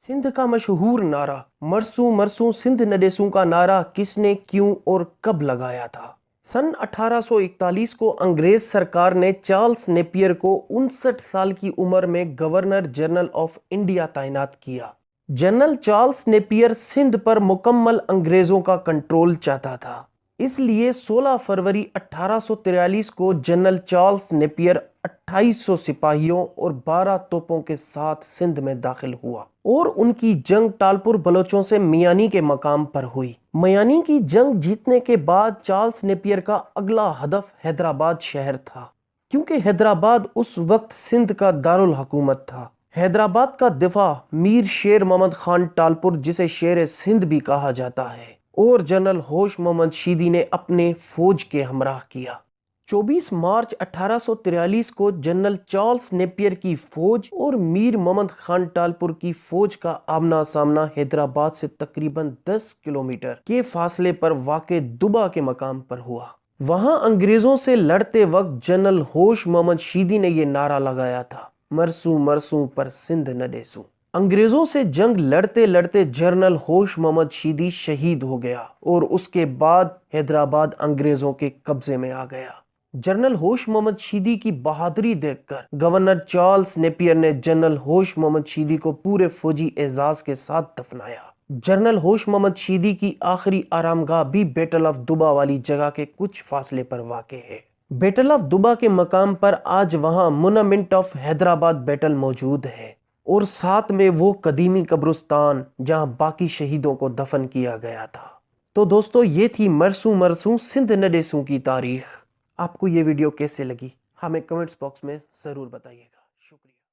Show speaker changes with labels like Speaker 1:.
Speaker 1: سندھ کا مشہور نعرہ مرسوں مرسوں سندھ نڈیسوں کا نعرہ کس نے کیوں اور کب لگایا تھا؟ سن 1841 کو انگریز سرکار نے چارلس نیپیئر کو 59 سال کی عمر میں گورنر جنرل آف انڈیا تعینات کیا۔ جنرل چارلس نیپیئر سندھ پر مکمل انگریزوں کا کنٹرول چاہتا تھا، اس لیے 16 فروری 1843 کو جنرل چارلس نیپیئر 2800 سپاہیوں اور 12 توپوں کے ساتھ سندھ میں داخل ہوا اور ان کی جنگ ٹالپور بلوچوں سے میانی کے مقام پر ہوئی۔ میانی کی جنگ جیتنے کے بعد چارلس نیپیئر کا اگلا ہدف حیدرآباد شہر تھا، کیونکہ حیدرآباد اس وقت سندھ کا دارالحکومت تھا۔ حیدرآباد کا دفاع میر شیر محمد خان ٹالپور، جسے شیر سندھ بھی کہا جاتا ہے، اور جنرل ہوش محمد شیدی نے اپنے فوج کے ہمراہ کیا۔ 24 مارچ 1843 کو جنرل چارلس نیپیئر کی فوج اور میر محمد خان ٹالپور کی فوج کا آمنا سامنا حیدرآباد سے تقریباً 10 کلومیٹر کے فاصلے پر واقع دبا کے مقام پر ہوا۔ وہاں انگریزوں سے لڑتے وقت جنرل ہوش محمد شیدی نے یہ نعرہ لگایا تھا، مرسوں مرسوں پر سندھ نہ ڈیسوں۔ انگریزوں سے جنگ لڑتے لڑتے جنرل ہوش محمد شیدی شہید ہو گیا اور اس کے بعد حیدرآباد انگریزوں کے قبضے میں آ گیا۔ جنرل ہوش محمد شیدی کی بہادری دیکھ کر گورنر چارلس نیپیئر نے جنرل ہوش محمد شیدی کو پورے فوجی اعزاز کے ساتھ دفنایا۔ جنرل ہوش محمد شیدی کی آخری آرامگاہ بھی بیٹل آف دبا والی جگہ کے کچھ فاصلے پر واقع ہے۔ بیٹل آف دبا کے مقام پر آج وہاں مونومنٹ آف حیدرآباد بیٹل موجود ہے، اور ساتھ میں وہ قدیمی قبرستان جہاں باقی شہیدوں کو دفن کیا گیا تھا۔ تو دوستو، یہ تھی مرسوں مرسوں سندھ نہ ڈیسوں کی تاریخ۔ آپ کو یہ ویڈیو کیسے لگی؟ ہمیں کمنٹس باکس میں ضرور بتائیے گا۔